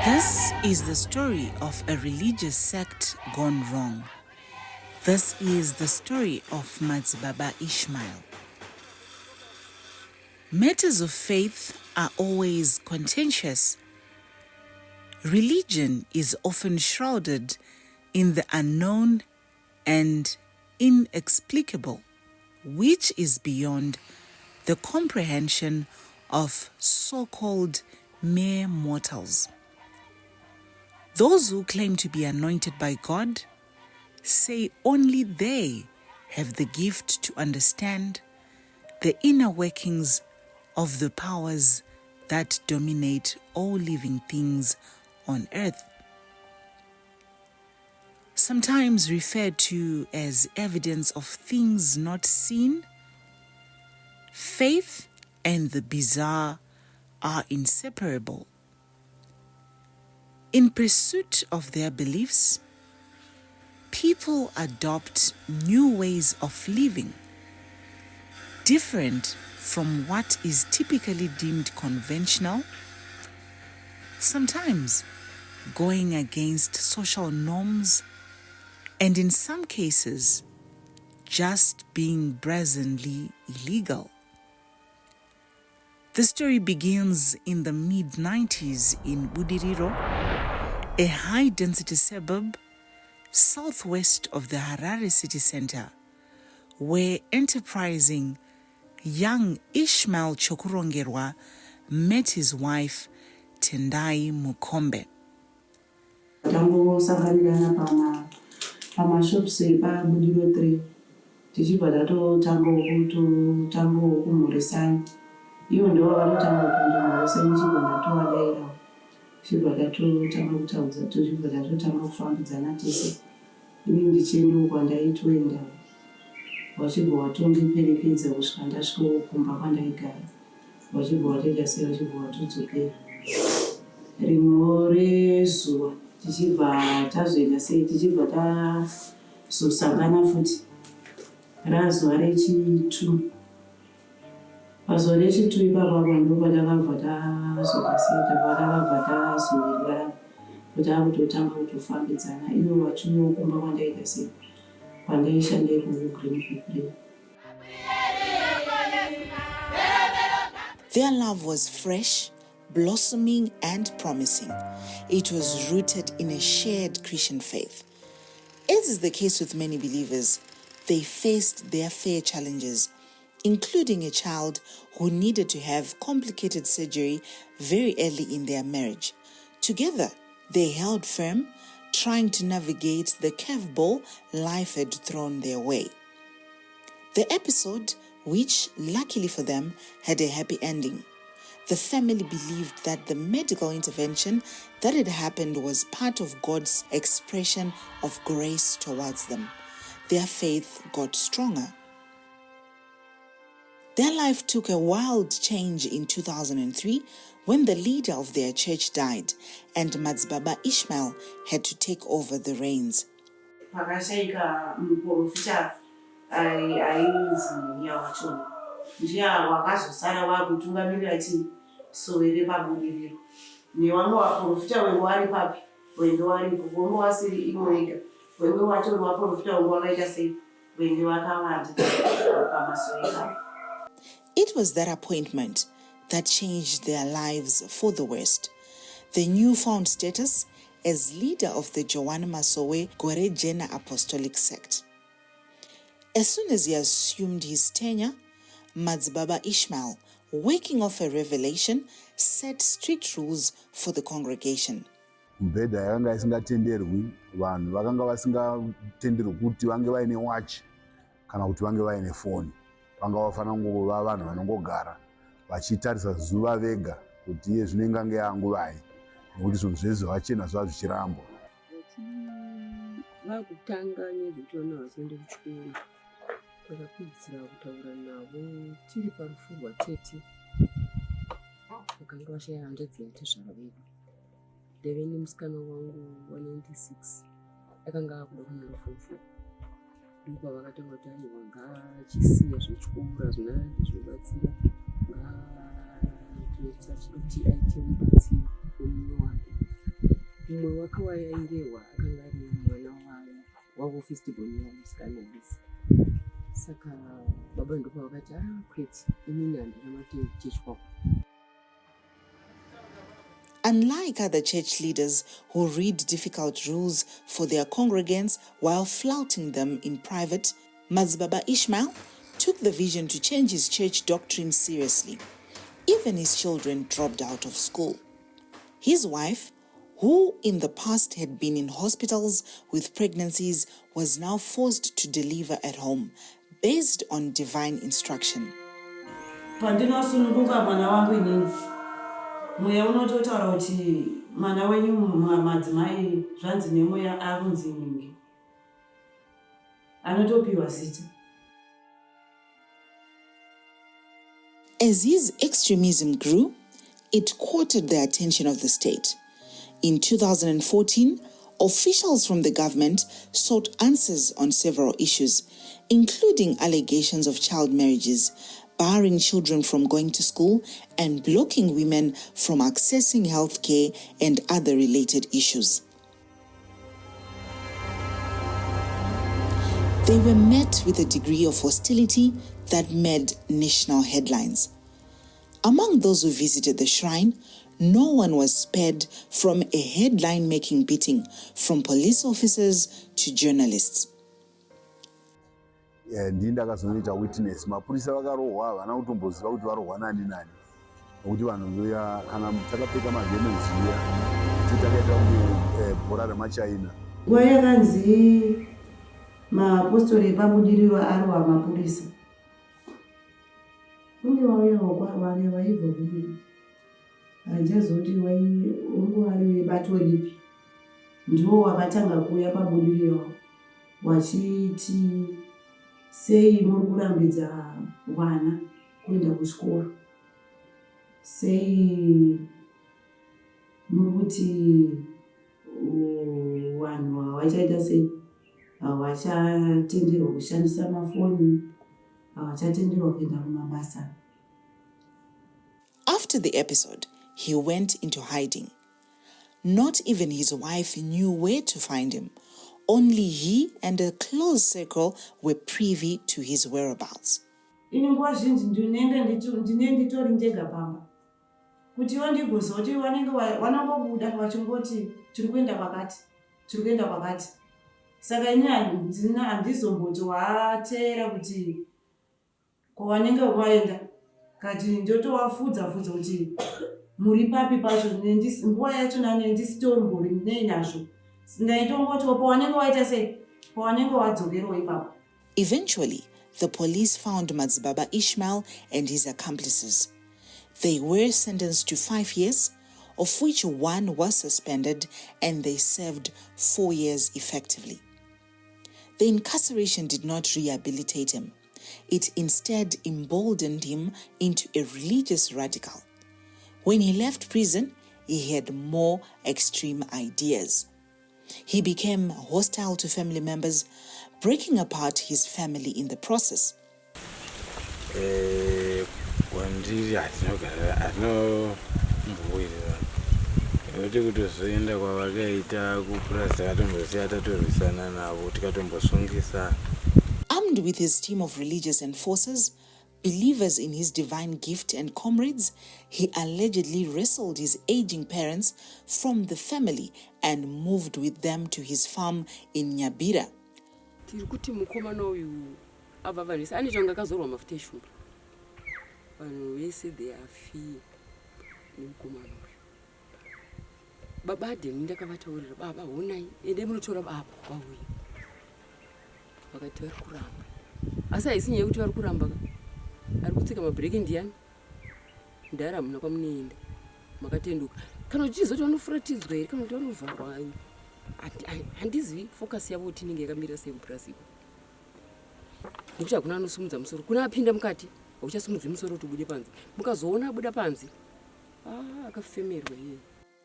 This is the story of a religious sect gone wrong. This is the story of Madzibaba Ishmael. Matters of faith are always contentious. Religion is often shrouded in the unknown and inexplicable, which is beyond the comprehension of so-called mere mortals. Those who claim to be anointed by God say only they have the gift to understand the inner workings of the powers that dominate all living things on earth. Sometimes referred to as evidence of things not seen, faith and the bizarre are inseparable. In pursuit of their beliefs, people adopt new ways of living, different from what is typically deemed conventional, sometimes going against social norms, and in some cases, just being brazenly illegal. The story begins in the mid-90s in Budiriro, a high-density suburb southwest of the Harare city center, where enterprising young Ishmael Chokurongerwa met his wife Tendai Mukombe. Ivo ndo vanotanga kutondomhoresa muchigona tovadaira chibva tatotanga kutaudza chibva tatotanga kufambidzana tese. Ini ndichienda kwandaitoenda wachibva watondiperekedza kusvika ndasvika kumba kwandaigara, wachibva watoita sei, wachibva watodzokera. Rimwewo rezuva tichibva tazoenda sei, tichibva tazosangana futi razuva rechitu. Pazuva rechitu ipapa ndo takabva tazorya kuti akutotanga kutofambidzana. Ivo vachiuyawo kumba kwandaita sei, kwandaishandei kugreen people. Their love was fresh, blossoming, and promising. It was rooted in a shared Christian faith. As is the case with many believers, they faced their fair challenges, including a child who needed to have complicated surgery very early in their marriage. Together, they held firm, trying to navigate the curveball life had thrown their way. The episode, which luckily for them had a happy ending. The family believed that the medical intervention that had happened was part of God's expression of grace towards them. Their faith got stronger. Their life took a wild change in 2003 when the leader of their church died and Madzibaba Ishmael had to take over the reins. Pakashaika muprofita ainzi Nyawachona ndiye wakazosara wakutungamirira sowere pabudiriro. Nevamwe vaprofita wengu vari papi, wenge varipo, wenge wasiri ivo vega, wenge watori vaprofita wengu vakaita sei, wenge vakawanda pamasoro. It was that appointment that changed their lives for the worst. The newfound status as leader of the Joanna Masowe Gorejena Apostolic sect. As soon as he assumed his tenure, Madzibaba Ishmael, working off a revelation, set strict rules for the congregation. Mbedha yanga isingatenderwi, vanhu vakanga vasingatenderwi kuti vange vaine watch kana kuti vange vaine phone. Vanga vafana nguva vanhu vanongogara vachitarisa zuva vega kuti iye zvinenge ange anguvai, nokuti zvinhu zvese vachena zvava zvichirambwa. Vakutanga nezvitona vachienda kuchikoro, takapedzisira kutaura navo tiri parufu rwatete. Vakanga vashaya handadzi yatezvara vedu. Ndeve nemusikana wangu wa96 akanga akuda kunyora form 4. Ndipo vakatanga kuti aiwa ngaachisiya zvechikora zvina zvibatsira ngaatoita chidoti aite mubatsiri wemumwe wake. mumwe wake wayaingewa akanga ari mwana wavo festival yamusikana visi. Saka baba ndipo vakati kweti inini handina matechechi kwako. Unlike other church leaders who read difficult rules for their congregants while flouting them in private, Madzibaba Ishmael took the vision to change his church doctrine seriously. Even his children dropped out of school. His wife, who in the past had been in hospitals with pregnancies, was now forced to deliver at home based on divine instruction. Pandinosununguka mwana wangu inini mweya unototaura kuti mwana wenyu madzimai zvanzi nemweya akunzi ningi anotopiwa zita. As his extremism grew, it courted the attention of the state. In 2014, officials from the government sought answers on several issues, including allegations of child marriages, barring children from going to school, and blocking women from accessing health care and other related issues. They were met with a degree of hostility that made national headlines. Among those who visited the shrine, no one was spared from a headline-making beating, from police officers to journalists. Ndini ndakazoita witness mapurisa vakarohwa havana kutomboziva kuti varohwa nani nani nokuti vanhu voya kana takapfeka magemenzi iya titakaita kunge bhora remachaina. Nguva yakanzi maapostori epabudiriro arohwa mapurisa kune vauya vane vaibva kudini handichazoti uri webato ripi ndiwo wakatanga kuuya pabudiriro wachiti sei muri kurambidza vana kuenda kuchikoro, sei muri kuti vanhu havachaita sei, havachatenderwa kushandisa mafoni, havachatenderwa kuenda kumabasa. After the episode, he went into hiding. Not even his wife knew where to find him. Only he and a close circle were privy to his whereabouts. Ini nguva zhinji ndine nditori ndega pamba kuti vandigoziva kuti vanongobuda vachingoti tiri kuenda kwakati, tiri kuenda kwakati. Saka ini handizomboti wateera kuti kwavanenge vaenda kati ndotovafudza kuti muri papi pacho. Nguva yacho nane ndisitombori nenazvo ndaitongoti pavanenge vaita sei, pavanenge vadzokerwa ipapo. Eventually, the police found Madzibaba Ishmael and his accomplices. They were sentenced to 5 years, of which 1 was suspended, and they served 4 years effectively. The incarceration did not rehabilitate him. It instead emboldened him into a religious radical. When he left prison, he had more extreme ideas. He became hostile to family members, breaking apart his family in the process. Armed with his team of religious enforcers, believers in his divine gift and comrades, he allegedly wrestled his aging parents from the family and moved with them to his farm in Nyabira. Tirikuti mukomana uyu ava vanhu ane zvanga akazorwa mafuta eshumba. Vanhu vese they are fear nemukomana uyu. Baba adeni ndakavataurira, baba honai ende munotora baba vauya. Vakati vari kuramba. Asi haisi nyaya yekuti vari kuramba. Ari kutsika mabhireki ndiani? Ndara muna kwamunoenda. Makatenduka. Kana uchizoti vanofuratidzwa here kana kuti vanovharwa. Handizivi focus yavo kuti inenge yakamira sei kupurasiko. Nekuti hakuna anosimudza musoro. Kuna apinda mukati, hauchasimudzi musoro kuti ubude panze. Mukazoona abuda panze. Akafemerwa iye.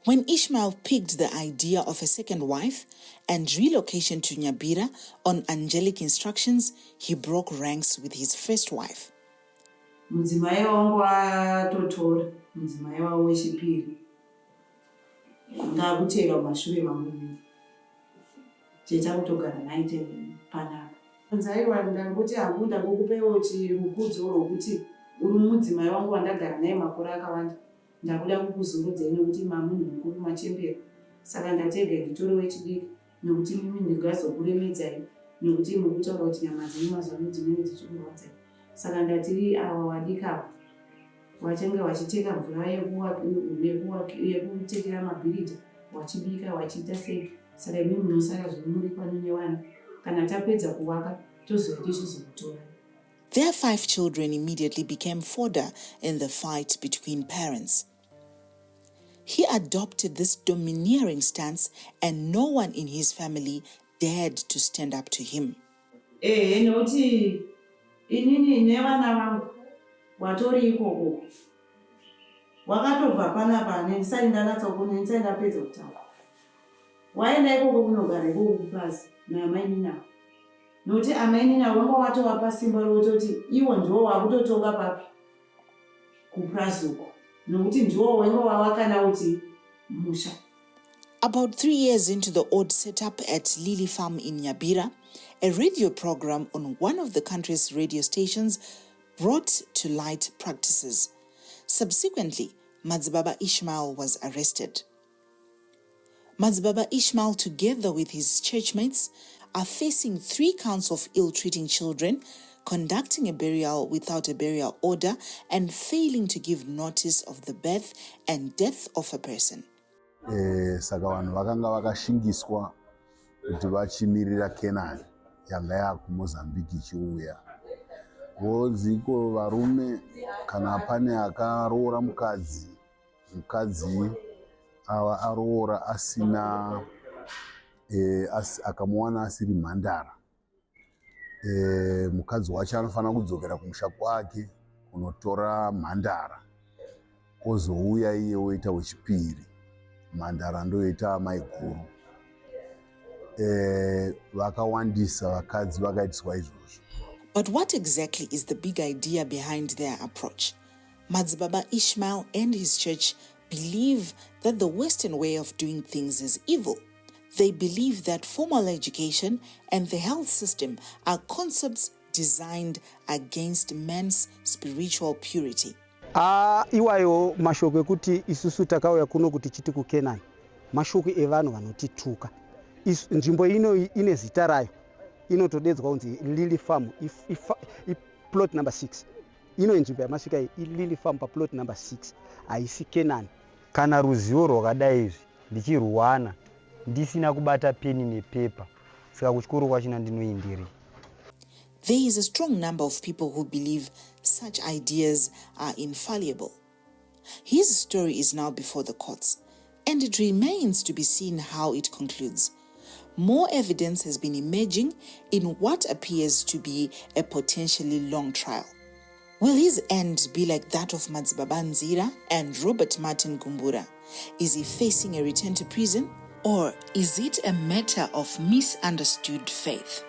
When Ishmael picked the idea of a second wife and relocation to Nyabira on angelic instructions, he broke ranks with his first wife. Mudzimai wangu atotora, mudzimai wangu wechipiri. ngaakutera mumashure mamuviri chechakutogara naite panapa. Nzaiwa ndangoti hangu ndakukupewo chirukudzo rwokuti uri mudzimai wangu wandagara naye makore akawanda, ndakuda kukuzorudzai nokuti mamunhu mukuru machembera. Saka ndatega nditore wechidiki nokuti mimi ndingazokuremedzai nokuti muri kutaura kuti nyama dzenyu mazuva ano dzimweni dzichikurwadzai. Saka ndatiri ava wadiki ava vachange vachiteka mvura yekutekera mabhirita, wachibika, wachiita sei. Saka imi munosara zviri muri pano nevana. Kana tapedza kuvaka tozova tichizokutora. Their 5 children immediately became fodder in the fight between parents. He adopted this domineering stance and no one in his family dared to stand up to him. Noti inini nevana vangu watori ikoko wakatobva panapa ndisati ndanatsakuona ndisati ndapedza kutaura. Waenda ikoko kunogara ikoko kuplazi naamaini navo. Noti amaini navo vanga watovapa simba rototi iwo ndiwo wakutotonga papi kuplazi uko. Nokuti ndiwo wenga wawakana kuti musha. About 3 years into the odd setup at Lily Farm in Nyabira, a radio program on one of the country's radio stations brought to light practices. Subsequently, Madzibaba Ishmael was arrested. Madzibaba Ishmael, together with his churchmates, are facing 3 counts of ill-treating children, conducting a burial without a burial order, and failing to give notice of the birth and death of a person. Saka vanhu vakanga vakashingiswa kuti vachimirira Kenani yanga yakumozambiki ichiuya. Vodziko varume kana pane akaroora mukadzi ava aroora asina akamuwana asiri mhandara, mukadzi wacho anofanira kudzokera kumusha kwake kunotora mhandara, ozouya iye oita wechipiri, mhandara ndoita amai guru. Vakawandisa vakadzi vakaitiswa izvozvo. But what exactly is the big idea behind their approach? Madzibaba Ishmael and his church believe that the Western way of doing things is evil. They believe that formal education and the health system are concepts designed against man's spiritual purity. Iwayo mashoko ekuti isusu takauya kuno kuti chiti kuKenani, mashoko evanhu vanotituka. Nzvimbo ino ine zita rayo, inotodedzwa kunzi Lily Farm, plot number 6. Ino nzvimbo yamasvika iyi Lily Farm pa plot number 6, haisi Kenani. Kana ruzivo rwakadai izvi ndichirwana ndisina kubata peni nepepa, saka kuchikoro kwachina ndinoindiri. There is a strong number of people who believe such ideas are infallible. His story is now before the courts, and it remains to be seen how it concludes. More evidence has been emerging in what appears to be a potentially long trial. Will his end be like that of Madzibaba Nzira and Robert Martin Gumbura? Is he facing a return to prison? Or is it a matter of misunderstood faith?